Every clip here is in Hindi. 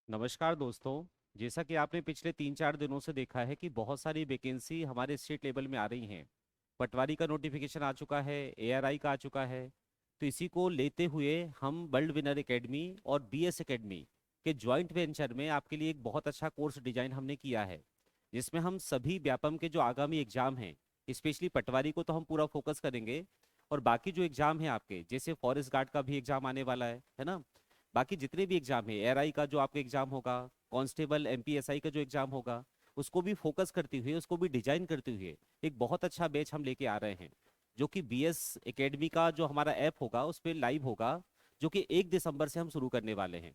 नमस्कार दोस्तों। जैसा कि आपने पिछले 3-4 दिनों से देखा है कि बहुत सारी वैकेंसी हमारे स्टेट लेवल में आ रही हैं। पटवारी का नोटिफिकेशन आ चुका है, एआरआई का आ चुका है। तो इसी को लेते हुए हम वर्ल्ड विनर एकेडमी और बीएस एकेडमी के जॉइंट वेंचर में आपके लिए एक बहुत अच्छा कोर्स डिजाइन हमने किया है, जिसमें हम सभी व्यापम के जो आगामी एग्जाम हैं, स्पेशली पटवारी को तो हम पूरा फोकस करेंगे। और बाकी जो एग्जाम है आपके, जैसे फॉरेस्ट गार्ड का भी एग्जाम आने वाला है ना। बाकी जितने भी एग्जाम है, एआरआई का जो आपका एग्जाम होगा, कांस्टेबल एमपीएसआई का जो एग्जाम होगा, उसको भी फोकस करते हुए, उसको भी डिजाइन करते हुए एक बहुत अच्छा बैच हम लेके आ रहे हैं, जो कि बीएस एकेडमी का जो हमारा ऐप होगा उस पर लाइव होगा, जो कि 1 दिसंबर से हम शुरू करने वाले हैं।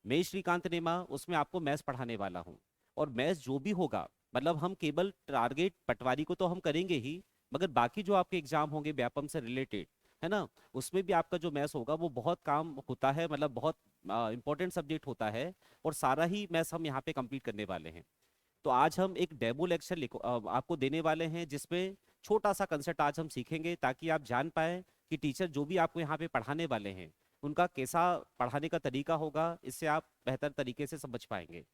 मैं श्रीकांत नेमा उसमें आपको मैथ्स पढ़ाने वाला हूँ। और मैथ्स जो भी होगा, मतलब हम केवल टारगेट पटवारी को तो हम करेंगे ही, मगर बाकी जो आपके एग्जाम होंगे व्यापम से रिलेटेड, है ना, उसमें भी आपका जो मैथ्स होगा वो बहुत काम होता है, मतलब बहुत इंपॉर्टेंट सब्जेक्ट होता है। और सारा ही मैथ्स हम यहाँ पे कंप्लीट करने वाले हैं। तो आज हम एक डेमो लेक्चर आपको देने वाले हैं, जिसमें छोटा सा कंसेप्ट आज हम सीखेंगे, ताकि आप जान पाए कि टीचर जो भी आपको यहाँ पे पढ़ाने वाले हैं, उनका कैसा पढ़ाने का तरीका होगा, इससे आप बेहतर तरीके से समझ पाएंगे।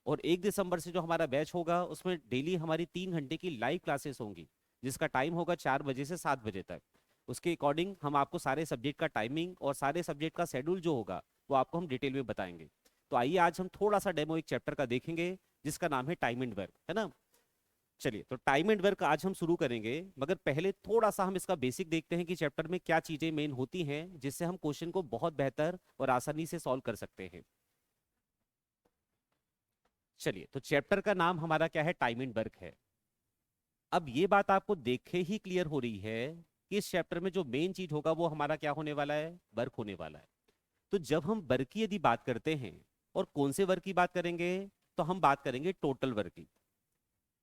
और 1 दिसंबर से जो हमारा बैच होगा, उसमें डेली हमारी 3 घंटे की लाइव क्लासेस होंगी, जिसका टाइम होगा 4 बजे से 7 बजे तक। उसके अकॉर्डिंग हम आपको सारे सब्जेक्ट का टाइमिंग और सारे सब्जेक्ट का शेड्यूल जो होगा, वो आपको हम डिटेल में बताएंगे। तो आइए आज हम थोड़ा सा डेमो एक चैप्टर का देखेंगे, जिसका नाम है टाइम एंड वर्क, है ना। चलिए, तो टाइम एंड वर्क आज हम शुरू करेंगे, मगर पहले थोड़ा सा हम इसका बेसिक देखते हैं कि चैप्टर में क्या चीजें मेन होती हैं, जिससे हम क्वेश्चन को बहुत बेहतर और आसानी से सॉल्व कर सकते हैं। चलिए, तो चैप्टर का नाम हमारा क्या है, टाइम एंड वर्क है। अब ये बात आपको देखे ही क्लियर हो रही है कि इस चैप्टर में जो मेन चीज होगा वो हमारा क्या होने वाला है, वर्क होने वाला है। तो जब हम वर्क की यदि बात करते हैं, और कौन से वर्क की बात करेंगे, तो हम बात करेंगे टोटल वर्क की।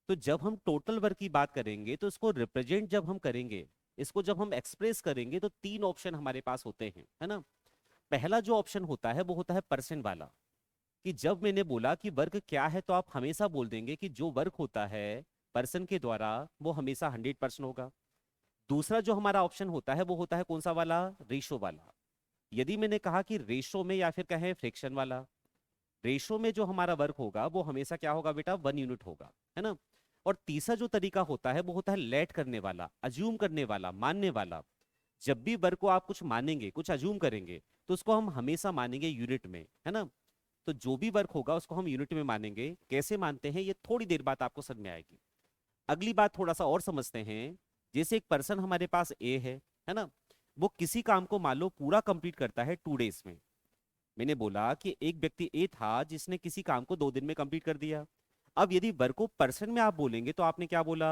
तो जब हम टोटल वर्क की बात करेंगे, तो इसको रिप्रेजेंट जब हम करेंगे, इसको जब हम एक्सप्रेस करेंगे, तो 3 ऑप्शन हमारे पास होते हैं, है ना। पहला जो ऑप्शन होता है वो होता है परसेंट वाला, कि जब मैंने बोला कि वर्क क्या है, तो आप हमेशा बोल देंगे कि जो वर्क होता है पर्सन के द्वारा, वो हमेशा 100% होगा। दूसरा जो हमारा ऑप्शन होता है वो होता है कौन सा वाला, रेशो वाला। यदि मैंने कहा कि रेशो में, या फिर कहें फ्रैक्शन वाला, रेशो में जो हमारा वर्क होगा वो हमेशा क्या होगा बेटा, 1 यूनिट होगा, है ना। और तीसरा जो तरीका होता है वो होता है लेट करने वाला, अज्यूम करने वाला, मानने वाला। जब भी वर्क को आप कुछ मानेंगे, कुछ अज्यूम करेंगे, तो उसको हम हमेशा मानेंगे यूनिट में, है ना। तो जो भी वर्क होगा उसको हम यूनिट में मानेंगे। कैसे मानते हैं ये थोड़ी देर बाद आपको समझ में आएगी। अगली बात थोड़ा सा और समझते हैं। जैसे एक पर्सन हमारे पास ए है ना। वो किसी काम को मान लो पूरा कंप्लीट करता है 2 डेज में। मैंने बोला कि एक व्यक्ति ए था जिसने किसी काम को 2 दिन में कंप्लीट कर दिया। अब यदि वर्क को परसेंट में आप बोलेंगे, तो आपने क्या बोला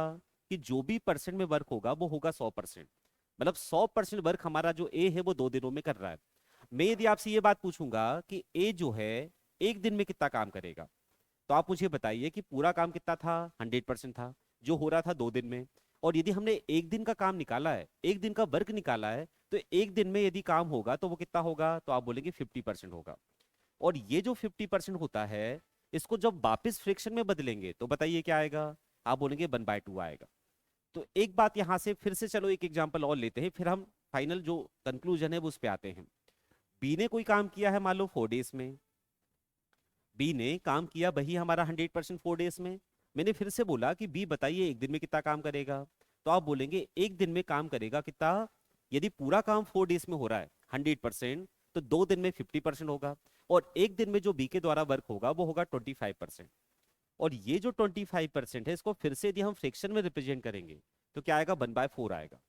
कि जो भी परसेंट में वर्क होगा वो होगा 100%। मतलब 100% वर्क हमारा जो ए है वो 2 दिनों में कर रहा है। मैं यदि आपसे ये बात पूछूंगा कि ए जो है 1 दिन में कितना काम करेगा, तो आप मुझे बताइए कि पूरा काम कितना था, 100% था, जो हो रहा था 2 दिन में। और यदि हमने 1 दिन का काम निकाला है, 1 दिन का वर्क निकाला है, तो 1 दिन में यदि काम होगा तो वो कितना होगा, तो आप बोलेंगे 50% होगा। और ये जो 50% होता है, इसको जब वापस फ्रैक्शन में बदलेंगे तो बताइए क्या आएगा, आप बोलेंगे 1/2 आएगा। तो एक बात यहां से फिर से, चलो एक एग्जांपल और लेते हैं, फिर हम फाइनल जो कंक्लूजन है वो उस पे आते हैं। बी ने कोई काम किया है मान लो 4 डेज में। बी ने काम किया वही हमारा 100% 4 डेज में। मैंने फिर से बोला कि बी बताइए 1 दिन में कितना काम करेगा, तो आप बोलेंगे 1 दिन में काम करेगा कितना। यदि पूरा काम 4 डेज में हो रहा है 100%, तो 2 दिन में 50% होगा। और 1 दिन में जो बी के द्वारा वर्क होगा वो होगा 25%। और ये जो 25% है, इसको फिर से यदि हम फ्रैक्शन में रिप्रेजेंट करेंगे, तो क्या आएगा, 1/4 आएगा।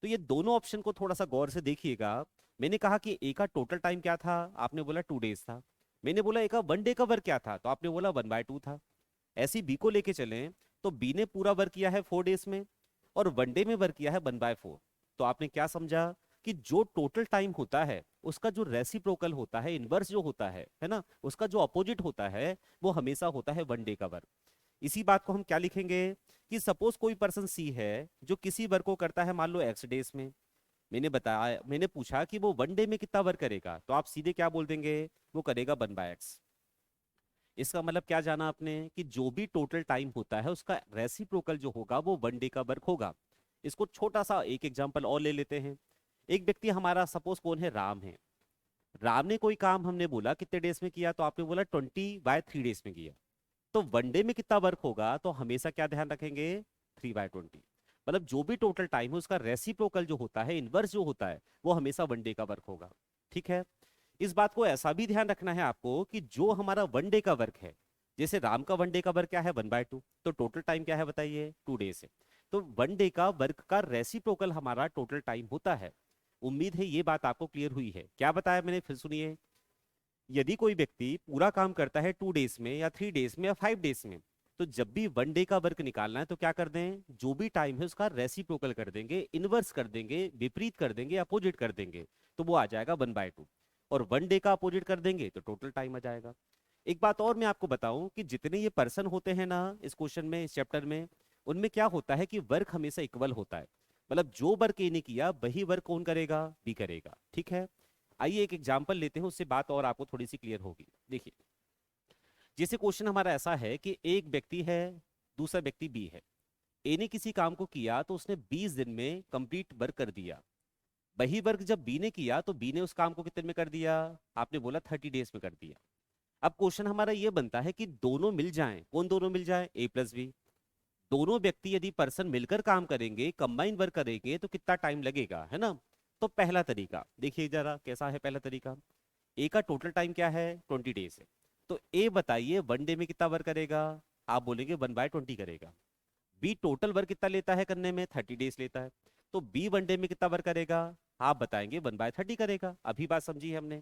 तो ये दोनों ऑप्शन को थोड़ा सा गौर से देखिएगा। मैंने कहा कि ए का टोटल टाइम क्या था, आपने बोला 2 डेज था। मैंने बोला ए का 1 डे का वर्क क्या था, तो आपने बोला 1/2 था। ऐसी बी को लेके चलें, तो बी ने पूरा वर्क किया है 4 डेज में, और 1 डे में वर्क किया है 1/4। तो आपने क्या समझा कि जो टोटल टाइम होता है उसका जो रेसिप्रोकल होता है, इनवर्स जो होता है ना, उसका जो अपोजिट होता है, वो हमेशा होता है 1 डे का वर्क। इसी बात को हम क्या लिखेंगे, कि सपोज कोई पर्सन सी है जो किसी वर्क को करता है मान लो x डेज में। मैंने बताया, मैंने पूछा कि वो 1 डे में कितना वर्क करेगा, तो आप सीधे क्या बोल देंगे, वो करेगा 1/x। इसका मतलब क्या जाना आपने, कि जो भी टोटल टाइम होता है उसका रेसिप्रोकल जो होगा वो 1 डे का वर्क होगा। इसको छोटा सा एक एग्जांपल और ले लेते हैं। एक व्यक्ति हमारा सपोज कौन है, राम है। राम ने कोई काम हमने बोला कितने डेज में किया, तो आपने बोला 20/3 में किया। तो वनडे में कितना वर्क होगा, तो हमेशा क्या ध्यान रखेंगे, 3/20। मतलब जो भी टोटल टाइम है उसका रेसिप्रोकल जो होता है, इनवर्स जो होता है, वो हमेशा वनडे का वर्क होगा। ठीक है। इस बात को ऐसा भी ध्यान रखना है आपको कि जो हमारा वनडे का वर्क है, जैसे राम का वनडे का वर्क क्या है, 1/2, तो टोटल टाइम क्या है बताइए, 2 डेज है। तो वनडे का वर्क का रेसिप्रोकल हमारा टोटल टाइम होता है। उम्मीद है ये बात आपको क्लियर हुई है। क्या बताया मैंने, फिर सुनिए। यदि कोई व्यक्ति पूरा काम करता है 2 डेज में या 3 डेज में या 5 डेज में, तो जब भी वनडे का वर्क निकालना है तो क्या कर दें, जो भी टाइम है उसका रेसिप्रोकल कर देंगे, इनवर्स कर देंगे, विपरीत कर देंगे, अपोजिट कर देंगे, तो वो आ जाएगा 1/2। और 1 डे का अपोजिट कर देंगे तो टोटल टाइम आ जाएगा। एक बात और मैं आपको बताऊं कि जितने ये पर्सन होते हैं ना इस क्वेश्चन में, इस चैप्टर में, उनमें क्या होता है कि वर्क हमेशा इक्वल होता है। मतलब जो वर्क ए ने किया वही वर्क कौन करेगा, बी करेगा। ठीक है। आइए एक एग्जांपल लेते हैं, उससे बात और आपको थोड़ी सी क्लियर होगी। देखिए, जैसे क्वेश्चन हमारा ऐसा है कि एक व्यक्ति है, दूसरा व्यक्ति बी है। ए ने किसी काम को किया तो उसने 20 दिन में कंप्लीट वर्क कर दिया। वही वर्क जब बी ने किया तो बी ने उस काम को कितने में कर दिया, आपने बोला 30 डेज में कर दिया। अब क्वेश्चन हमारा ये बनता है कि दोनों मिल जाएं, कौन दोनों मिल जाए, ए प्लस बी। दोनों व्यक्ति यदि पर्सन मिलकर काम करेंगे, कंबाइन वर्क करेंगे, तो कितना टाइम लगेगा, है ना। तो पहला तरीका देखिए जरा कैसा है। पहला तरीका, ए का टोटल टाइम क्या है, 20 डेज है। तो ए बताइए 1 डे में कितना वर्क करेगा, आप बोलेंगे 1/20 करेगा। बी टोटल वर्क कितना लेता है करने में, 30 डेज लेता है। तो बी 1 डे में कितना वर्क करेगा, आप बताएंगे 1/30 करेगा। अभी बात समझी है हमने।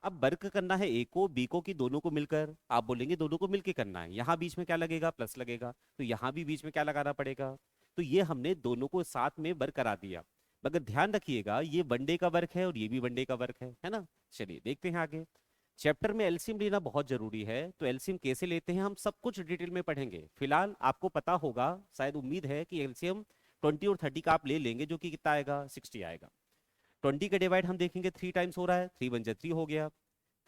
अब वर्क करना है ए को, बी को, कि दोनों को मिलकर, आप बोलेंगे दोनों को मिलकर करना है। यहाँ बीच में क्या लगेगा, प्लस लगेगा, तो यहाँ भी बीच में क्या लगाना पड़ेगा। तो ये हमने दोनों को साथ में वर्क करा दिया। मगर ध्यान रखिएगा ये 1 डे का वर्क है और ये भी 1 डे का वर्क है ना। चलिए देखते हैं आगे। चैप्टर में एलसीएम लेना बहुत जरूरी है, तो एलसीएम कैसे लेते हैं हम सब कुछ डिटेल में पढ़ेंगे। फिलहाल आपको पता होगा, शायद उम्मीद है कि एलसीएम 20 और 30 का आप ले लेंगे, जो कि कितना आएगा, 60 आएगा। 20 का डिवाइड हम देखेंगे 3 टाइम्स हो रहा है, 3 × 1 = 3 हो गया।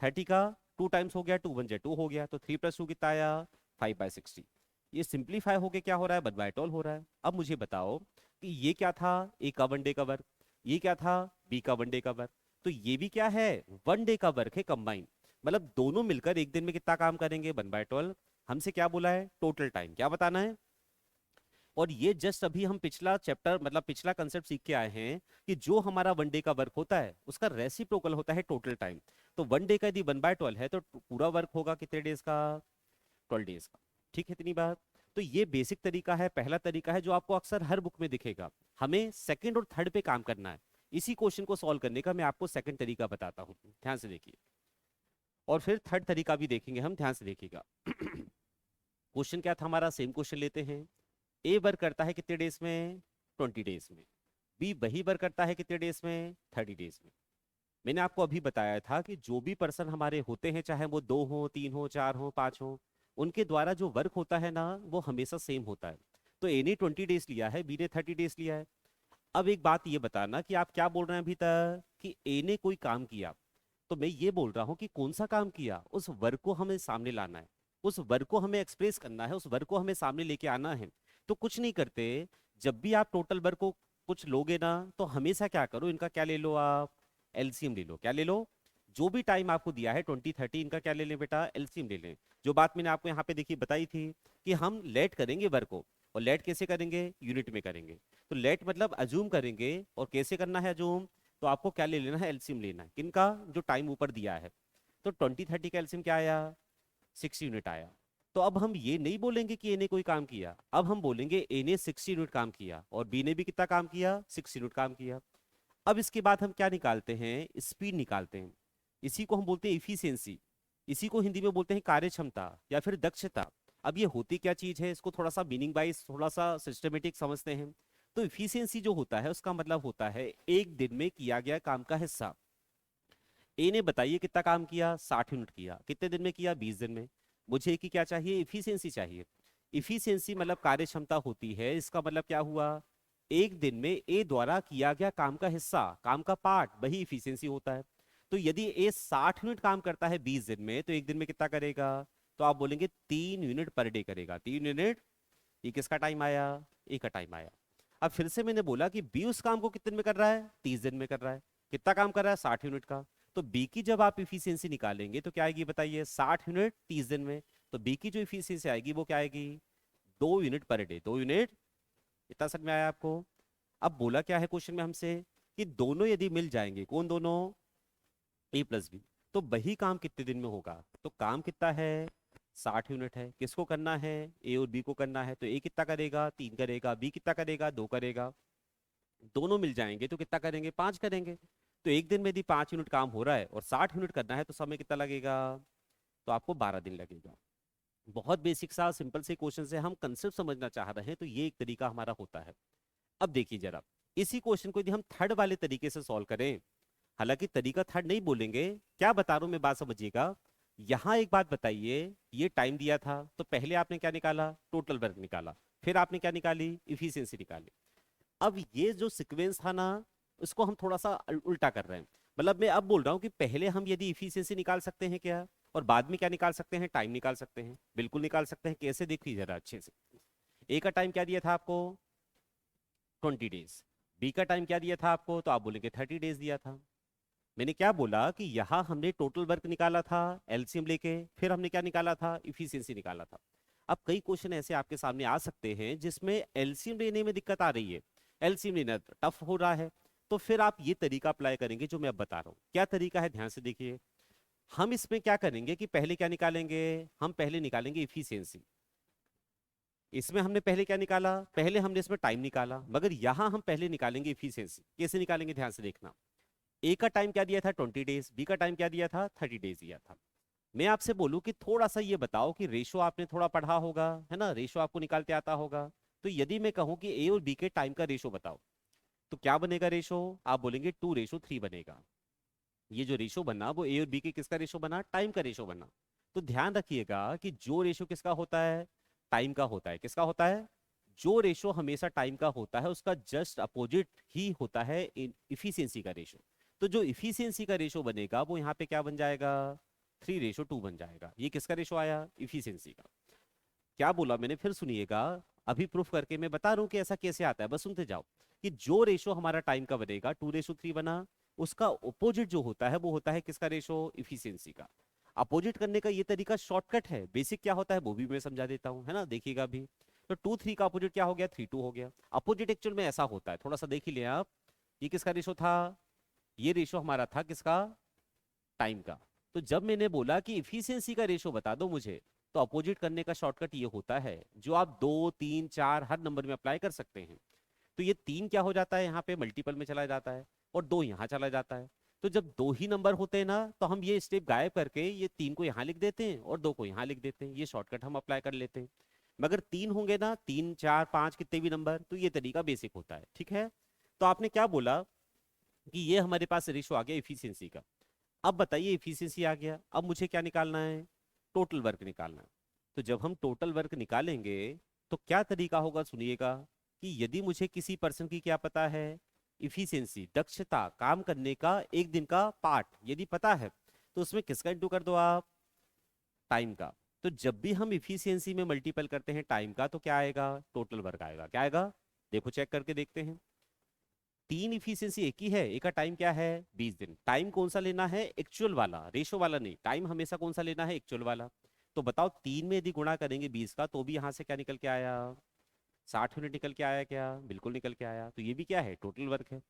30 का 2 टाइम्स हो गया, 2 × 1 = 2 हो गया, तो 3 + 2 कितना आया, 5/60। ये सिंप्लीफाई होके क्या हो रहा है, 1/12 हो रहा है। अब मुझे बताओ कि ये क्या था, ए का 1 डे का वर्क, ये क्या था, बी का 1 डे का वर्क। तो ये भी क्या है, 1 डे का वर्क है कंबाइन। मतलब दोनों मिलकर एक दिन में कितना काम करेंगे, 1/12। हमसे क्या बोला है, टोटल टाइम क्या बताना है। और ये जस्ट अभी हम पिछला चैप्टर, मतलब पिछला कंसेप्ट सीख के आए हैं कि जो हमारा 1 डे का वर्क होता है उसका रेसिप्रोकल होता है टोटल टाइम। तो 1 डे का यदि 1/12 है तो पूरा वर्क होगा कितने डेज का, 12 डेज का। ठीक है, इतनी बात। तो ये बेसिक तरीका है, पहला तरीका है जो आपको अक्सर हर बुक में दिखेगा। हमें सेकंड और थर्ड पे काम करना है। इसी क्वेश्चन को सॉल्व करने का मैं आपको सेकंड तरीका बताता हूँ, ध्यान से देखिए। और फिर थर्ड तरीका भी देखेंगे हम, ध्यान से देखिएगा। क्वेश्चन क्या था हमारा, सेम क्वेश्चन लेते हैं। ए वर्क करता है कितने डेज में, 20 डेज में। बी वही वर्क करता है कितने डेज में, 30 डेज में। मैंने आपको अभी बताया था कि जो भी पर्सन हमारे होते हैं, चाहे वो 2 हो, 3 हो, 4 हो, 5 हो, उनके द्वारा जो वर्क होता है ना वो हमेशा सेम होता है। तो ए ने 20 डेज लिया है, बी ने 30 डेज लिया है। अब एक बात ये बताना कि आप क्या बोल रहे हैं अभी तक, कि ए ने कोई काम किया। तो मैं ये बोल रहा हूँ कि कौन सा काम किया, उस वर्क को हमें सामने लाना है, उस वर्क को हमें एक्सप्रेस करना है, उस वर्क को हमें सामने लेके आना है। तो कुछ नहीं करते, जब भी आप टोटल वर्क को कुछ लोगे ना, तो हमेशा क्या करो, इनका क्या ले लो आप, एलसीएम ले लो। क्या ले लो, जो भी टाइम आपको दिया है 20 30, इनका क्या ले लें बेटा, एलसीएम ले लें। जो बात मैंने आपको यहाँ पे देखी बताई थी कि हम लेट करेंगे वर्क को, और लेट कैसे करेंगे, यूनिट में करेंगे। तो लेट मतलब अजूम करेंगे, और कैसे करना है अजूम, तो आपको क्या ले लेना है, एलसीएम लेना है। किनका, जो टाइम ऊपर दिया है। तो 20 30 का एलसीएम क्या आया, 6 यूनिट आया। तो अब हम ये नहीं बोलेंगे कि ए ने कोई काम किया, अब हम बोलेंगे ए ने 60 यूनिट काम किया और बी ने भी कितना काम किया, 6 यूनिट काम किया। अब इसके बाद हम क्या निकालते हैं, स्पीड निकालते हैं। इसी को हम बोलते हैं इफिशियंसी। इसी को हिंदी में बोलते हैं कार्य क्षमता या फिर दक्षता। अब ये होती क्या चीज है, इसको थोड़ा सा मीनिंग वाइज, थोड़ा सा सिस्टमेटिक समझते हैं। तो इफिशियंसी जो होता है उसका मतलब होता है एक दिन में किया गया काम का हिस्सा। ए ने बताइए कितना काम किया, 60 यूनिट किया, कितने दिन में किया, 20 दिन में। मुझे की क्या चाहिए, इफिशियंसी चाहिए। इफिशियंसी मतलब कार्य क्षमता होती है, इसका मतलब क्या हुआ, एक दिन में ए द्वारा किया गया काम का हिस्सा, काम का पार्ट, वही इफिशियंसी होता है। तो यदि ए 60 यूनिट काम करता है 20 दिन में, तो एक दिन में कितना करेगा, तो आप बोलेंगे 3 यूनिट पर डे करेगा, 3 यूनिट। ये किसका टाइम आया, ए का टाइम आया। अब फिर से मैंने बोला कि बी उस काम को कितने दिन में कर रहा है, 30 दिन में कर रहा है। कितना काम कर रहा है, 60 यूनिट का। तो बी की जब आप इफिशियंसी निकालेंगे तो क्या आएगी बताइए, 60 यूनिट 30 दिन में। तो बी की जो इफिशियंसी आएगी वो क्या आएगी, 2 यूनिट पर डे, 2 यूनिट। इतना समझ में आया आपको? अब बोला क्या है क्वेश्चन में हमसे कि दोनों यदि मिल जाएंगे, कौन दोनों, ए प्लस बी, तो वही काम कितने दिन में होगा। तो काम कितना है, 60 यूनिट है। किसको करना है, ए और बी को करना है। तो ए कितना करेगा, 3 करेगा, बी कितना करेगा, 2 करेगा। दोनों मिल जाएंगे तो कितना करेंगे, 5 करेंगे। तो एक दिन में यदि 5 यूनिट काम हो रहा है और 60 यूनिट करना है तो समय कितना लगेगा, तो आपको 12 दिन लगेगा। बहुत बेसिक सा सिंपल से क्वेश्चन से हम कंसेप्ट समझना चाह रहे हैं, तो ये एक तरीका हमारा होता है। अब देखिए जरा, इसी क्वेश्चन को यदि हम थर्ड वाले तरीके से सॉल्व करें, हालांकि तरीका थर्ड नहीं बोलेंगे, क्या बता रहा हूं मैं, बात समझिएगा। यहां एक बात बताइए, ये टाइम दिया था तो पहले आपने क्या निकाला, टोटल वर्क निकाला, फिर आपने क्या निकाली, इफिशियंसी निकाली। अब ये जो सीक्वेंस था ना, उसको हम थोड़ा सा उल्टा कर रहे हैं। मतलब मैं अब बोल रहा हूँ कि पहले हम यदि इफिशियंसी निकाल सकते हैं क्या, और बाद में क्या निकाल सकते हैं, टाइम निकाल सकते हैं। बिल्कुल निकाल सकते हैं, कैसे देखिए जरा अच्छे से। ए का टाइम क्या दिया था आपको, 20 डेज। बी का टाइम क्या दिया था आपको, तो आप बोलेंगे 30 डेज दिया था। मैंने क्या बोला कि यहाँ हमने टोटल वर्क निकाला था एलसीएम लेके, फिर हमने क्या निकाला था, इफिशियंसी निकाला था। अब कई क्वेश्चन ऐसे आपके सामने आ सकते हैं जिसमें एलसीएम लेने में दिक्कत आ रही है, एलसीएम लेना टफ हो रहा है। तो फिर आप ये तरीका अप्लाई करेंगे जो मैं अब बता रहा हूँ। क्या तरीका है, ध्यान से देखिए। हम इसमें क्या करेंगे कि पहले क्या निकालेंगे, हम पहले निकालेंगे इफिशियंसी। इसमें हमने पहले क्या निकाला, पहले हमने इसमें टाइम निकाला, मगर यहां हम पहले निकालेंगे इफिशियंसी। कैसे निकालेंगे, ध्यान से देखना। ए का टाइम क्या दिया था, 20 डेज, बी का टाइम क्या दिया था, 30 डेज दिया था। मैं आपसे बोलूं कि थोड़ा सा ये बताओ कि रेशो आपने थोड़ा पढ़ा होगा, है ना, रेशो आपको निकालते आता होगा। तो यदि मैं कहूं कि ए और बी के टाइम का रेशो बताओ, तो क्या बनेगा रेशो, आप बोलेंगे 2:3 बनेगा। ये जो रेशो बना वो ए और बी के किसका रेशो बना, टाइम का रेशो बना। तो ध्यान रखिएगा कि जो रेशो किसका होता है, टाइम का होता है। किसका होता है, जो रेशो हमेशा टाइम का होता है उसका जस्ट अपोजिट ही होता है इफिशियंसी का रेशो। तो जो इफिशियंसी का रेशो बनेगा वो यहाँ पे क्या बन जाएगा, 3:2 बन जाएगा। ये किसका रेशो आया, इफिशियंसी का। क्या बोला मैंने, फिर सुनिएगा। अभी प्रूफ करके मैं बता रहा हूं कि ऐसा कैसे आता है, बस सुनते जाओ। कि जो रेशो हमारा टाइम का बनेगा, 2:3 बना, उसका ऑपोजिट जो होता है वो होता है किसका रेशो, इफिशियंसी का। अपोजिट करने का ये तरीका शॉर्टकट है, बेसिक क्या होता है वो भी मैं समझा देता हूँ, है ना, देखिएगा अभी। तो 2:3 का अपोजिट क्या हो गया, 3:2 हो गया। अपोजिट एक्चुअल में ऐसा होता है, थोड़ा सा देख ही लिया आप। ये किसका रेशो था, ये रेशो हमारा था किसका, टाइम का। तो जब मैंने बोला कि इफिशियंसी का रेशो बता दो मुझे, तो अपोजिट करने का शॉर्टकट ये होता है, जो आप 2 3 4 हर नंबर में अप्लाई कर सकते हैं। तो ये 3 क्या हो जाता है, यहाँ पे मल्टीपल में चला जाता है, और 2 यहाँ चला जाता है। तो जब 2 ही नंबर होते हैं ना, तो हम ये स्टेप गायब करके ये 3 को यहाँ लिख देते हैं और 2 को यहाँ लिख देते हैं, ये शॉर्टकट हम अप्लाई कर लेते हैं। मगर 3 होंगे ना, 3 4 5 कितने भी नंबर, तो ये तरीका बेसिक होता है, ठीक है। तो आपने क्या बोला कि ये हमारे पास रेशो आ गया इफिशियंसी का। अब बताइए, इफिशियंसी आ गया, अब मुझे क्या निकालना है, टोटल वर्क निकालना है। तो जब हम टोटल वर्क निकालेंगे तो क्या तरीका होगा, सुनिएगा। कि यदि मुझे किसी पर्सन की क्या पता है, इफिशियंसी, दक्षता, काम करने का एक दिन का पार्ट यदि पता है, तो उसमें किसका इंटू कर दो आप, टाइम का। तो जब भी हम इफिशियंसी में मल्टीपल करते हैं टाइम का, तो क्या आएगा, टोटल वर्क आएगा। क्या आएगा, देखो चेक करके देखते हैं। 3 इफिशियंसी एक ही है, एक का टाइम क्या है, 20 दिन। टाइम कौन सा लेना है, एक्चुअल वाला, रेशो वाला नहीं। टाइम हमेशा कौन सा लेना है, एक्चुअल वाला। तो बताओ 3 में यदि गुणा करेंगे 20 का, तो भी यहां से क्या निकल के आया, 60 यूनिट निकल के आया। क्या, बिल्कुल निकल के आया। तो ये भी क्या है, टोटल वर्क है।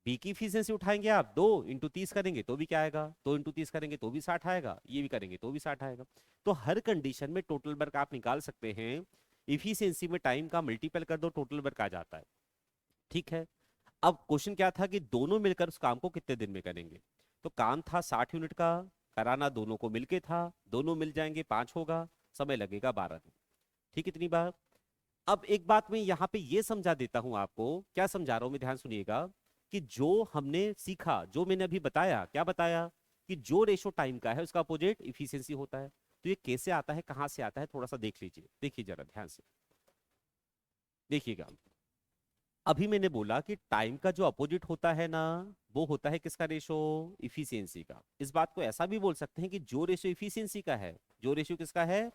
बी की इफिशियंसी उठाएंगे आप, 2 × 30 करेंगे तो भी क्या आएगा, 2 × 30 करेंगे तो भी 60 आएगा, ये भी करेंगे तो भी 60 आएगा। तो हर कंडीशन में टोटल वर्क आप निकाल सकते हैं। इफिशियंसी में टाइम का मल्टीपल कर दो, टोटल वर्क आ जाता है, ठीक है। अब क्वेश्चन क्या था कि दोनों मिलकर उस काम को कितने दिन में करेंगे। तो काम था 60 यूनिट का, कराना दोनों को मिलके था, दोनों मिल जाएंगे 5 होगा, समय लगेगा 12 दिन। ठीक, इतनी बात। अब एक बात मैं यहाँ पे ये समझा देता हूं आपको, क्या समझा रहा हूं मैं, ध्यान सुनिएगा। कि जो हमने सीखा, जो मैंने अभी बताया, क्या बताया, कि जो रेशो टाइम का है उसका अपोजिट इफिशियंसी होता है। तो ये कैसे आता है, कहां से आता है, थोड़ा सा देख लीजिए, देखिए जरा ध्यान से देखिएगा। अभी मैंने बोला कि टाइम का जो अपोजिट होता है ना, वो होता है किसका रेशो, इफिशियंसी का। इस बात को ऐसा भी बोल सकते हैं कि जो रेशो इफिशियंसी का है, जो रेशो किसका है,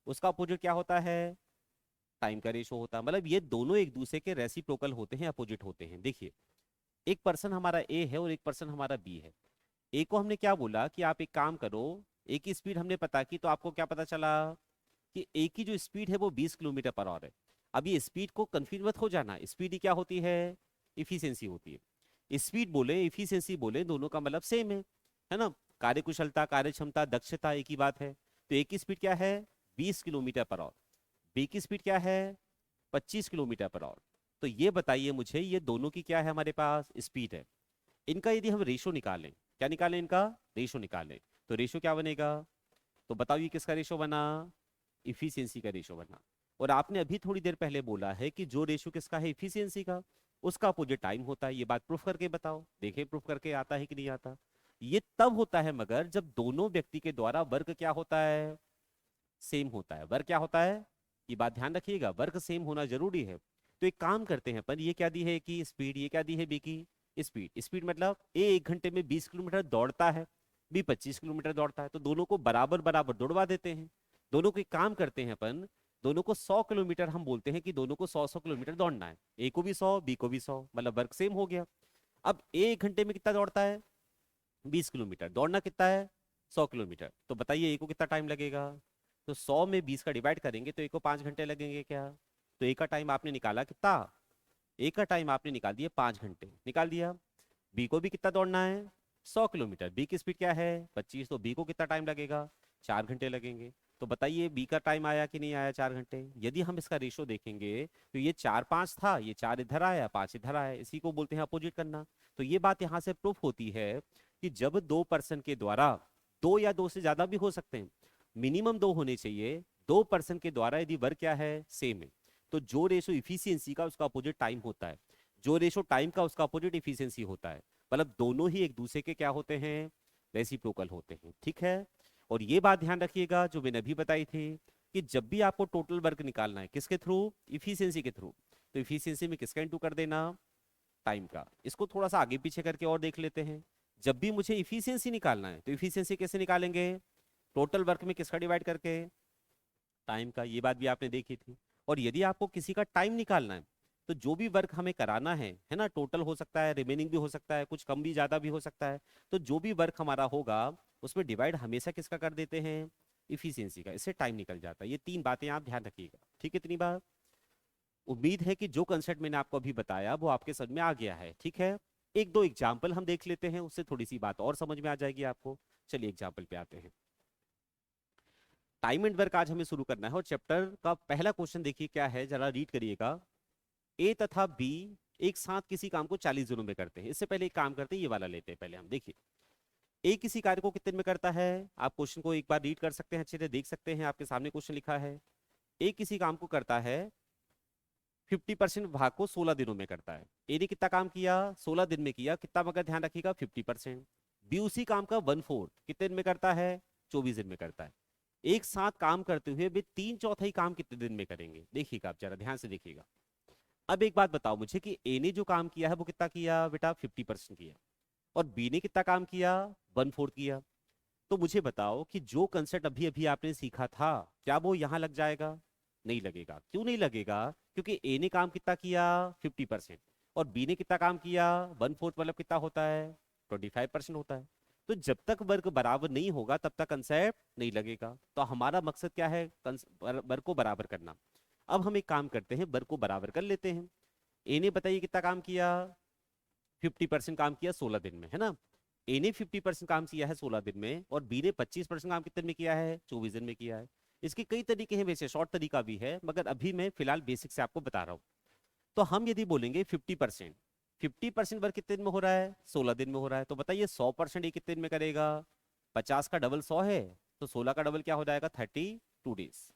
उसका अपोजिट क्या होता है, टाइम का रेशो होता है। मतलब ये दोनों एक दूसरे के रेसिप्रोकल होते हैं, अपोजिट होते हैं। देखिए, एक पर्सन हमारा ए है और एक पर्सन हमारा बी है। ए को हमने क्या बोला कि आप एक काम करो, ए की स्पीड हमने पता की, तो आपको क्या पता चला कि ए की जो स्पीड है वो 20 किलोमीटर पर आवर है। अब ये स्पीड को कंफ्यूज मत हो जाना, स्पीड ही क्या होती है, इफिशियंसी होती है। स्पीड बोले इफिशियंसी बोले दोनों का मतलब सेम है ना। कार्यकुशलता कार्यक्षमता दक्षता एक ही बात है। तो ए की स्पीड क्या है, 20 किलोमीटर पर आवर। बी की स्पीड क्या है, 25 किलोमीटर पर आवर। तो ये बताइए मुझे, ये दोनों की क्या है हमारे पास, स्पीड है। इनका यदि हम रेशो निकालें, क्या निकालें, इनका रेशो निकालें, तो रेशो क्या बनेगा, तो बताओ ये किसका रेशो बना, इफिशियंसी का रेशो बना। और आपने अभी थोड़ी देर पहले बोला है कि जो रेशो किसका है, इफिशियंसी का, उसका अपोजिट टाइम होता है। ये बात प्रूफ करके बताओ, देखें प्रूफ करके आता है कि नहीं आता। ये तब होता है मगर जब दोनों व्यक्ति के द्वारा वर्क क्या होता है, सेम होता है। वर्क क्या होता है, ये बात ध्यान रखिएगा, वर्क सेम होना जरूरी है। तो एक काम करते हैं अपन, ये क्या दी है कि स्पीड, ये क्या दी है बी की स्पीड। स्पीड मतलब ए 1 घंटे में 20 किलोमीटर दौड़ता है, बी 25 किलोमीटर दौड़ता है, तो दोनों को बराबर बराबर दौड़वा देते हैं। दोनों को एक काम करते हैं अपन, दोनों को 100 किलोमीटर, हम बोलते हैं कि दोनों को 100 किलोमीटर दौड़ना है, ए को भी 100 बी को भी 100, मतलब वर्क सेम हो गया। अब ए 1 घंटे में कितना दौड़ता है, 20 किलोमीटर, दौड़ना कितना है, 100 किलोमीटर। तो बताइए ए को कितना टाइम लगेगा, तो 100 में 20 का डिवाइड करेंगे तो ए को 5 घंटे लगेंगे क्या। तो ए का टाइम आपने निकाला कितना, ए का टाइम आपने निकाल दिया 5 घंटे, निकाल दिया। बी को भी कितना दौड़ना है, 100 किलोमीटर, बी की स्पीड क्या है 25, तो बी को कितना टाइम लगेगा, 4 घंटे लगेंगे। तो बताइए बी का टाइम आया कि नहीं आया, 4 घंटे। यदि हम इसका रेशो देखेंगे तो ये 4 5 था, ये 4 इधर आया 5 इधर आया, इसी को बोलते हैं अपोजिट करना। तो ये बात यहाँ से प्रूफ होती है कि जब दो पर्सन के द्वारा, दो या दो से ज्यादा भी हो सकते हैं, मिनिमम दो होने चाहिए, दो पर्सन के द्वारा यदि वर्क क्या है, सेम है, तो जो रेशो इफिशियंसी का उसका अपोजिट टाइम होता है, जो रेशो टाइम का उसका अपोजिट इफिशियंसी होता है। मतलब दोनों ही एक दूसरे के क्या होते हैं, रेसिप्रोकल होते हैं, ठीक है। और ये बात ध्यान रखिएगा जो मैंने अभी बताई थी, कि जब भी आपको टोटल वर्क निकालना है, किसके थ्रू, इफिशियंसी के थ्रू, तो इफिशियंसी में किसका इंटू कर देना, टाइम का। इसको थोड़ा सा आगे पीछे करके और देख लेते हैं। जब भी मुझे इफिशियंसी निकालना है तो इफिशियंसी कैसे निकालेंगे, टोटल वर्क में किसका डिवाइड करके, टाइम का। ये बात भी आपने देखी थी। और यदि आपको किसी का टाइम निकालना है, तो जो भी वर्क हमें कराना है ना, टोटल हो सकता है, रिमेनिंग भी हो सकता है, कुछ कम भी ज्यादा भी हो सकता है, तो जो भी वर्क हमारा होगा उसमें डिवाइड हमेशा किसका कर देते हैं, इफिशियंसी का। इससे टाइम निकल जाता है। ये तीन बातें आप ध्यान रखिएगा, ठीक है। इतनी बात, उम्मीद है कि जो कंसेप्ट मैंने आपको अभी बताया वो आपके समझ में आ गया है, ठीक है। एक दो एग्जाम्पल हम देख लेते हैं, उससे थोड़ी सी बात और समझ में आ जाएगी आपको। चलिए एग्जाम्पल पे आते हैं। टाइम एंड वर्क आज हमें शुरू करना है, और चैप्टर का पहला क्वेश्चन देखिए क्या है, जरा रीड करिएगा। ए तथा बी एक साथ किसी काम को 40 दिनों में करते हैं। इससे पहले एक काम करते हैं, ये वाला लेते हैं पहले हम, देखिए। ए किसी कार्य को कितने में करता है, आप क्वेश्चन को एक बार रीड कर सकते हैं, अच्छे से देख सकते हैं, आपके सामने क्वेश्चन लिखा है। ए किसी काम को करता है 50% भाग को 16 दिनों में करता है। ए ने कितना काम किया, 16 दिन में किया, कितना, मगर ध्यान रखिएगा 50%। बी उसी काम का 1/4 कितने दिन में करता है, 24 दिन में करता है। एक साथ काम करते हुए वे 3/4 काम कितने दिन में करेंगे, देखिएगा आप जरा ध्यान से देखिएगा। अब एक बात बताओ मुझे कि ए ने जो काम किया है वो कितना किया बेटा, 50% किया, और बी ने कितना काम किया, 1/4 किया। तो मुझे बताओ कि जो कंसेप्ट अभी अभी आपने सीखा था, क्या वो यहां लग जाएगा, नहीं लगेगा। क्यों नहीं लगेगा, क्योंकि ए ने काम कितना किया, 50%, और बी ने कितना काम किया, 1/4, मतलब कितना होता है, 25% होता है। तो जब तक वर्ग बराबर नहीं होगा तब तक कंसेप्ट नहीं लगेगा। तो हमारा मकसद क्या है, वर्ग को बराबर करना। अब हम एक काम करते हैं, वर्ग को बराबर कर लेते हैं। ए ने बताइए कितना काम किया, 50% काम किया 16 दिन में, है ना। ए ने 50% काम किया है 16 दिन में, और बी ने 25% काम कितने में किया है, 24 दिन में किया है। इसके कई तरीके हैं, वैसे शॉर्ट तरीका भी है, मगर अभी मैं फिलहाल बेसिक से आपको बता रहा हूँ। तो हम यदि बोलेंगे 50%, 50% वर्क कितने दिन में हो रहा है, 16 दिन में हो रहा है, तो बताइए 100% ये कितने दिन में करेगा, 50 का डबल 100 है, तो 16 का डबल क्या हो जाएगा, 32 डेज।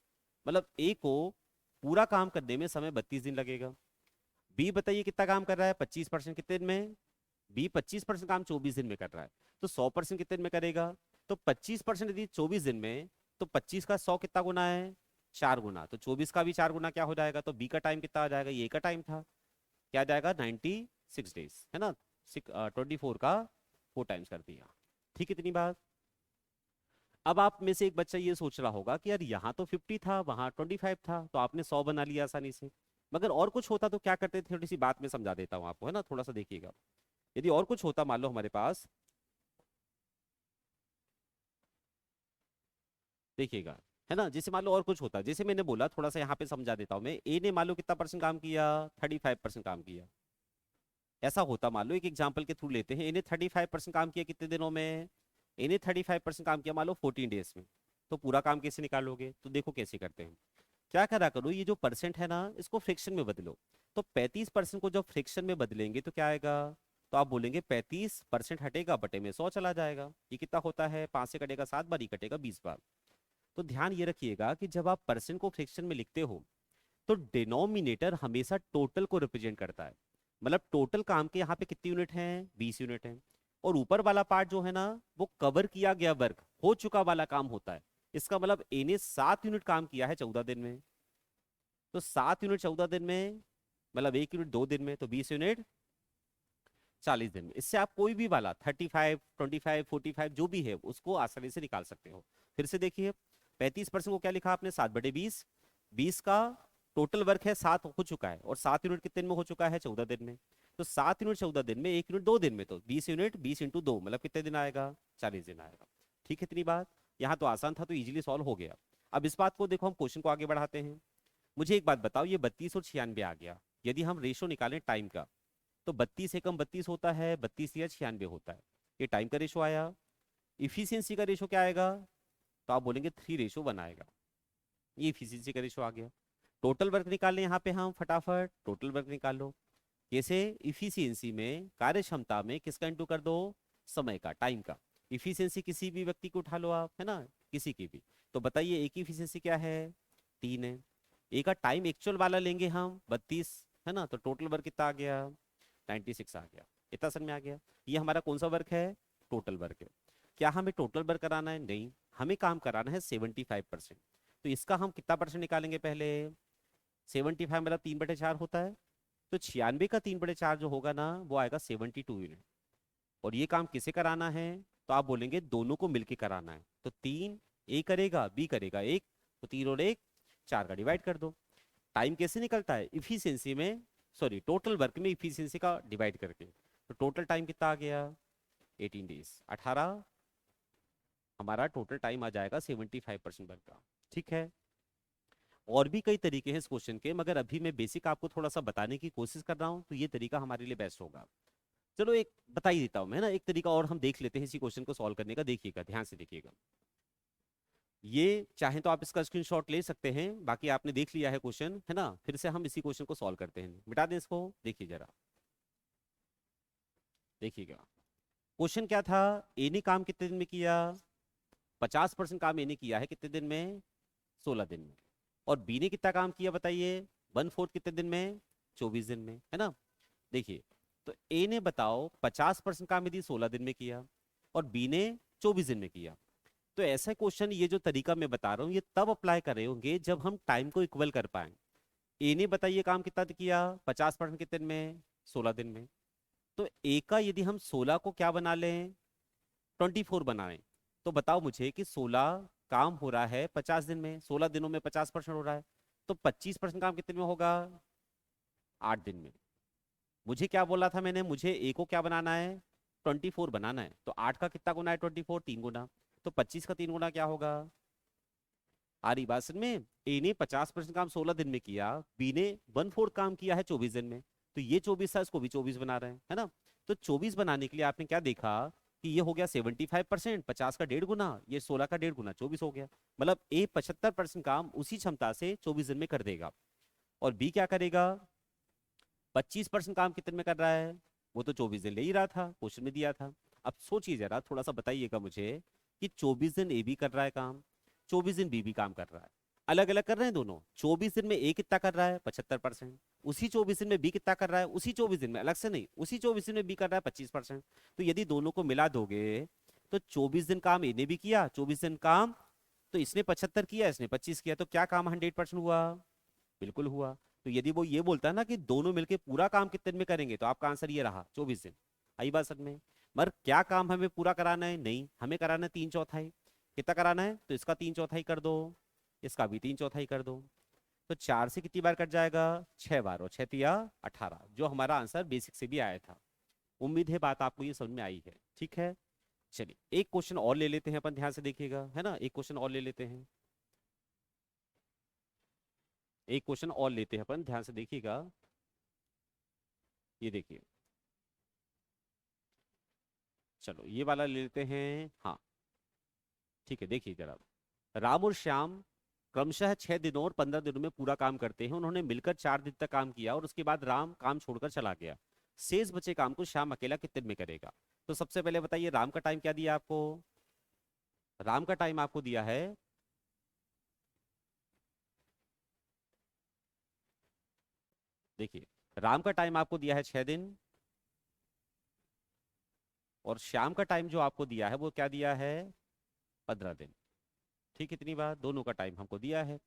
मतलब ए को पूरा काम करने में समय 32 दिन लगेगा। बी बताइए कितना काम कर रहा है, 25% कितने दिन में, बी 25% काम 24 दिन में कर रहा है, तो 100% कितने दिन में करेगा। तो 25% यदि 24 दिन में, तो 25 का 100 कितना गुना है, 4 गुना, तो 24 का भी 4 गुना क्या हो जाएगा, तो बी का टाइम कितना आ जाएगा, ये का टाइम था, क्या आ जाएगा, 96 डेज, है ना। 24 का 4 टाइम्स कर दिया, ठीक है। इतनी बात। अब आप में से एक बच्चा ये सोच रहा होगा कि यार यहाँ तो 50 था, वहां 25 था, तो आपने 100 बना लिया आसानी से। मगर और कुछ होता तो क्या करते थे, थोड़ी सी बात में समझा देता हूँ आपको, है ना, थोड़ा सा देखिएगा। यदि और कुछ होता, मान लो हमारे पास देखिएगा, है ना, जैसे मान लो और कुछ होता, जैसे मैंने बोला, थोड़ा सा यहाँ पे समझा देता हूँ मैं, ए ने मान लो कितना परसेंट काम किया, 35% काम किया। ऐसा होता, मान लो एक एग्जाम्पल के थ्रू लेते हैं, इन्हें 35% काम किया कितने दिनों में, इन्हें 35% काम किया मान लो 14 डेज में। तो पूरा काम कैसे निकालोगे, तो देखो कैसे करते हैं। क्या करा करो, ये जो परसेंट है ना, इसको फ्रिक्शन में बदलो। तो 35% को जब फ्रिक्शन में बदलेंगे तो क्या आएगा, तो आप बोलेंगे 35% हटेगा बटे में 100 चला जाएगा। ये कितना होता है, 5 से कटेगा 7 बार, ये कटेगा 20 बार। तो ध्यान ये रखिएगा कि जब आप परसेंट को फ्रिक्शन में लिखते हो तो डिनोमिनेटर हमेशा टोटल को रिप्रेजेंट करता है। मतलब टोटल काम के यहाँ पे कितनी यूनिट हैं, 20 यूनिट हैं। और ऊपर वाला पार्ट जो है ना, वो कवर किया गया वर्क हो चुका वाला काम होता है। इसका मतलब ए ने 7 यूनिट काम किया है 14 दिन में। तो 7 यूनिट 14 दिन में, मतलब 1 यूनिट 2 दिन में, तो 20 यूनिट 40 दिन में। इससे आप कोई भी वाला 35, 25, 45 जो भी है उसको आसानी से निकाल सकते हो। फिर से देखिए, 35% को क्या लिखा आपने, 7/20। 20 का टोटल वर्क है 7 हो चुका है, और 7 यूनिट कितने दिन में हो चुका है, 14 दिन में। तो 7 यूनिट 14 दिन में, 1 यूनिट 2 दिन में, तो 20 यूनिट 20 × 2 मतलब कितने दिन आएगा, 40 दिन आएगा। ठीक है, इतनी बात। यहाँ तो आसान था, तो इजीली सॉल्व हो गया। अब इस बात को देखो, हम क्वेश्चन को आगे बढ़ाते हैं। मुझे एक बात बताओ, ये 32 और 96 आ गया, यदि हम रेशो निकालें टाइम का, तो 32 एकम 32 होता है, 32 या 96 होता है। ये टाइम का रेशो आया। इफिशियंसी का रेशो क्या आएगा, तो आप बोलेंगे 3:1 आएगा। ये इफिशियंसी का रेशो आ गया। टोटल वर्क निकालने यहाँ पे हम फटाफट टोटल वर्क निकाल लो। कैसे, इफिशियंसी में, कार्य क्षमता में किसका इंटू कर दो, समय का, टाइम का। इफिशियंसी किसी भी व्यक्ति को उठा लो आप, है ना, किसी की भी। तो बताइए एक की इफिशियंसी क्या है, 3 है। एक का टाइम एक्चुअल वाला लेंगे हम 32, है ना, तो टोटल वर्क कितना आ गया, 96 आ गया। इतना समझ में आ गया। ये हमारा कौन सा वर्क है, टोटल वर्क है। क्या हमें टोटल वर्क कराना है, नहीं, हमें काम कराना है 75%। तो इसका हम कितना परसेंट निकालेंगे पहले, 75 मतलब 3/4 होता है। तो 96 का 3/4 जो होगा ना, वो आएगा 72 यूनिट। और ये काम किसे कराना है, तो आप बोलेंगे दोनों को मिलके कराना है। तो 3 ए करेगा, बी करेगा 1, तो 3 और 1 4 का डिवाइड कर दो। टाइम कैसे निकलता है, इफिशियंसी में, सॉरी टोटल वर्क में इफिशियंसी का डिवाइड करके। तो टोटल टाइम कितना आ गया, 18 डेज, 18। हमारा टोटल टाइम आ जाएगा 75% वर्क का। ठीक है। और भी कई तरीके हैं इस क्वेश्चन के, मगर अभी मैं बेसिक आपको थोड़ा सा बताने की कोशिश कर रहा हूँ, तो ये तरीका हमारे लिए बेस्ट होगा। चलो एक बता ही देता हूँ मैं ना, एक तरीका और हम देख लेते हैं इसी क्वेश्चन को सॉल्व करने का। देखिएगा, ध्यान से देखिएगा। ये चाहें तो आप इसका स्क्रीनशॉट ले सकते हैं, बाकी आपने देख लिया है क्वेश्चन, है ना। फिर से हम इसी क्वेश्चन को सॉल्व करते हैं, मिटा दें इसको। देखिए जरा, देखिएगा क्वेश्चन क्या था। ए ने काम कितने दिन में किया, 50% काम ए ने किया है कितने दिन में, 16 दिन में। और बी ने कितना काम किया बताइए, 1/4 कितने दिन में, 24 दिन में, है ना। देखिए, तो ए ने बताओ 50% काम यदि 16 दिन में किया, और बी ने 24 दिन में किया, तो ऐसा क्वेश्चन, ये जो तरीका मैं बता रहा हूँ, ये तब अप्लाई कर रहे होंगे जब हम टाइम को इक्वल कर पाए। ए ने बताइए काम कितना किया, 50% कितने दिन में, 16 दिन में। तो ए का यदि हम 16 को क्या बना लें, 24 बनाएं, तो बताओ मुझे कि 16 काम हो रहा है 50 दिन में, 16 दिनों में 50% हो रहा है, तो 25% काम कितने में होगा, 8 दिन में। मुझे क्या बोला था मैंने, मुझे ए को क्या बनाना है, 24 बनाना है। तो 8 का कितना गुना है, 24, 3 गुना। तो 25 का 3 गुना क्या होगा, आ रही बात समझ में। ए ने 50% काम 16 दिन में किया, बी ने 1/4 काम किया है 24 दिन में। तो ये 24 था, इसको भी 24 बना रहे हैं, है ना। तो 24 बनाने के लिए आपने क्या देखा कि ये हो गया 75%, 50 का 1.5 गुना, ये 16 का 1.5 गुना, 24 हो गया। मतलब ए 75% काम उसी क्षमता से 24 दिन में कर देगा। और बी क्या करेगा, 25% काम कितने में कर रहा है, वो तो 24 दिन ले ही रहा था, क्वेश्चन में दिया था। अब सोचिए जरा, थोड़ा सा बताइएगा मुझे कि 24 दिन ए भी कर रहा है काम, 24 दिन बी भी काम कर रहा है, अलग अलग कर रहे हैं दोनों। 24 दिन में ए कितना कर रहा है, 75%। उसी 24 दिन में बी कितना कर रहा है, उसी 24 दिन में, अलग से नहीं, उसी 24 दिन में बी कर रहा है 25%। तो यदि दोनों को मिला दोगे, तो 24 दिन काम ए ने भी किया, 24 दिन काम, तो इसने 75 किया, इसने 25 किया, तो क्या काम 100% हुआ, बिल्कुल हुआ। तो यदि वो ये बोलता है ना कि दोनों मिलके पूरा काम कितने दिन में करेंगे, तो आपका आंसर ये रहा, 24 दिन। आई बात समझ में। मगर क्या काम हमें पूरा कराना है, नहीं, हमें कराना है 3/4। कितना कराना है, तो इसका 3/4 कर दो, इसका भी 3/4 कर दो। तो 4 से कितनी बार कट जाएगा, 6 बार, और 6×3 = 18, जो हमारा आंसर बेसिक से भी आया था। उम्मीद है बात आपको ये समझ में आई है। ठीक है। चलिए एक क्वेश्चन और ले लेते हैं अपन, ध्यान से देखिएगा, है ना, एक क्वेश्चन और ले लेते हैं, एक क्वेश्चन और लेते हैं अपन, ध्यान से देखिएगा। ये देखिए, चलो ये वाला ले लेते हैं, हाँ ठीक है। देखिए जरा, राम और श्याम क्रमशः 6 दिनों और 15 दिनों में पूरा काम करते हैं। उन्होंने मिलकर 4 दिन तक काम किया और उसके बाद राम काम छोड़कर चला गया। शेष बचे काम को श्याम अकेला कितने दिन में करेगा? तो सबसे पहले बताइए, राम का टाइम क्या दिया आपको? राम का टाइम आपको दिया है, देखिए राम का टाइम आपको दिया है 6 दिन, और श्याम का टाइम जो आपको दिया है वो क्या दिया है? 15 दिन। ठीक, इतनी बात, दोनों का टाइम हमको दिया है।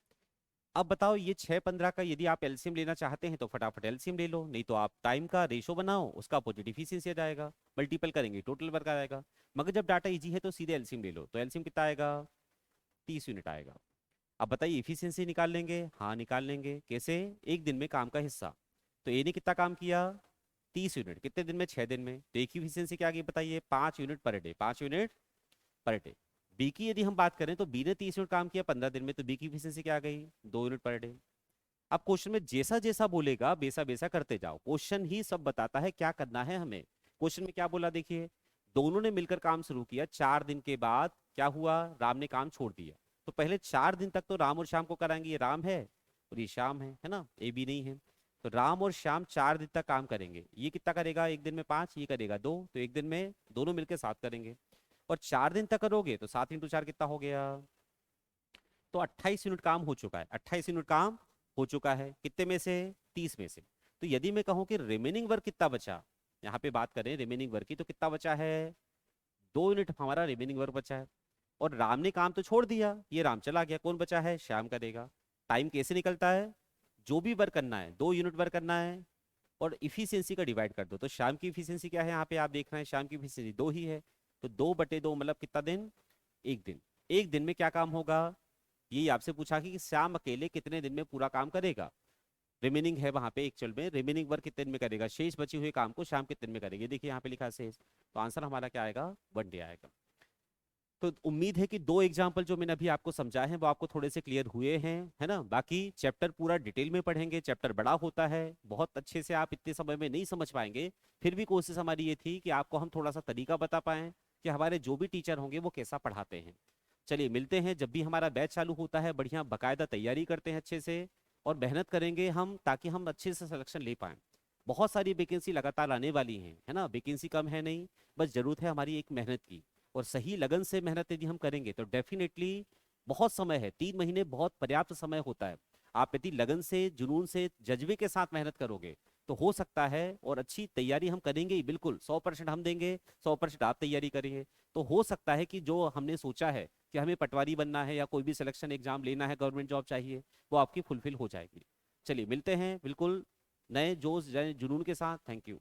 अब बताओ, ये 6 15 का यदि आप एलसीएम लेना चाहते हैं तो फटाफट एलसीएम ले लो, नहीं तो आप टाइम का रेशो बनाओ, उसका अपोजिट इफिशियंसी आ जाएगा, मल्टीपल करेंगे टोटल वर्क आ जाएगा। मगर जब डाटा इजी है तो सीधे एलसीएम ले लो, तो एलसीएम कितना आएगा? 30 यूनिट आएगा। अब बताइए इफिशियंसी निकाल लेंगे? हाँ निकाल लेंगे। कैसे? एक दिन में काम का हिस्सा, तो ए ने कितना काम किया? 30 यूनिट। कितने दिन में? 6 दिन में। तो ए की इफिशियंसी क्या आ गई बताइए? 5 unit per day, 5 unit per day. B की यदि हम बात करें तो बी ने 30 यूनिट काम किया 15 दिन में, तो बी की इफिशियंसी क्या आ गई? 2 यूनिट पर डे। अब क्वेश्चन में जैसा जैसा बोलेगा वैसा वैसा करते जाओ, क्वेश्चन ही सब बताता है क्या करना है हमें। क्वेश्चन में क्या बोला देखिए, दोनों ने मिलकर काम शुरू किया, 4 दिन के बाद क्या हुआ? राम ने काम छोड़ दिया। तो पहले 4 दिन तक तो राम और श्याम को कराएंगे, ये राम है और ये श्याम है ना, ए बी नहीं है। तो राम और श्याम 4 दिन तक काम करेंगे। ये कितना करेगा? एक दिन में 5, ये करेगा 2, तो एक दिन में दोनों मिलकर 7 करेंगे। और 4 दिन तक करोगे तो 7 × 4 कितना हो गया? तो 28 यूनिट काम हो चुका है, 28 यूनिट काम हो चुका है। कितने में से? 30 में से। तो यदि मैं कहूं कि रिमेनिंग वर्क कितना बचा, यहाँ पे बात करें रिमेनिंग वर्क की, तो कितना बचा है? 2 यूनिट हमारा रिमेनिंग वर्क बचा है। और राम ने काम तो छोड़ दिया, ये राम चला गया, कौन बचा है? श्याम करेगा। टाइम कैसे निकलता है? जो भी वर्क करना है 2 यूनिट वर्क करना है और इफिशियंसी का डिवाइड कर दो। तो शाम की इफिशियंसी क्या है यहाँ पे आप देख रहे हैं? शाम की इफिशियंसी 2 ही है, तो 2/2 मतलब कितना दिन? एक दिन। एक दिन में क्या काम होगा? यही आपसे पूछा कि श्याम अकेले कितने दिन में पूरा काम करेगा। रिमेनिंग है वहां पे एक्चुअल में, रिमेनिंग वर्क कितने दिन में करेगा, शेष बचे हुए काम को शाम कितने दिन में करेगी। देखिए यहाँ पे लिखा है शेष, तो आंसर हमारा क्या आएगा? 1 डे आएगा। तो उम्मीद है कि 2 एग्जाम्पल जो मैंने अभी आपको समझाए हैं वो आपको थोड़े से क्लियर हुए हैं, है ना। बाकी चैप्टर पूरा डिटेल में पढ़ेंगे, चैप्टर बड़ा होता है, बहुत अच्छे से आप इतने समय में नहीं समझ पाएंगे। फिर भी कोशिश हमारी ये थी कि आपको हम थोड़ा सा तरीका बता पाएं कि हमारे जो भी टीचर होंगे वो कैसा पढ़ाते हैं। चलिए मिलते हैं जब भी हमारा बैच चालू होता है, बढ़िया बाकायदा तैयारी करते हैं अच्छे से और मेहनत करेंगे हम, ताकि हम अच्छे से सिलेक्शन ले पाएं। बहुत सारी वैकेंसी लगातार आने वाली हैं, है ना, वैकेंसी कम है नहीं, बस जरूरत है हमारी एक मेहनत की। और सही लगन से मेहनत यदि हम करेंगे तो डेफिनेटली, बहुत समय है, 3 महीने बहुत पर्याप्त समय होता है। आप यदि लगन से, जुनून से, जज्बे के साथ मेहनत करोगे तो हो सकता है, और अच्छी तैयारी हम करेंगे ही, बिल्कुल 100% हम देंगे, 100% आप तैयारी करेंगे, तो हो सकता है कि जो हमने सोचा है कि हमें पटवारी बनना है या कोई भी सिलेक्शन एग्जाम लेना है, गवर्नमेंट जॉब चाहिए, वो आपकी फुलफिल हो जाएगी। चलिए मिलते हैं बिल्कुल नए जोश नए जुनून के साथ। Thank you.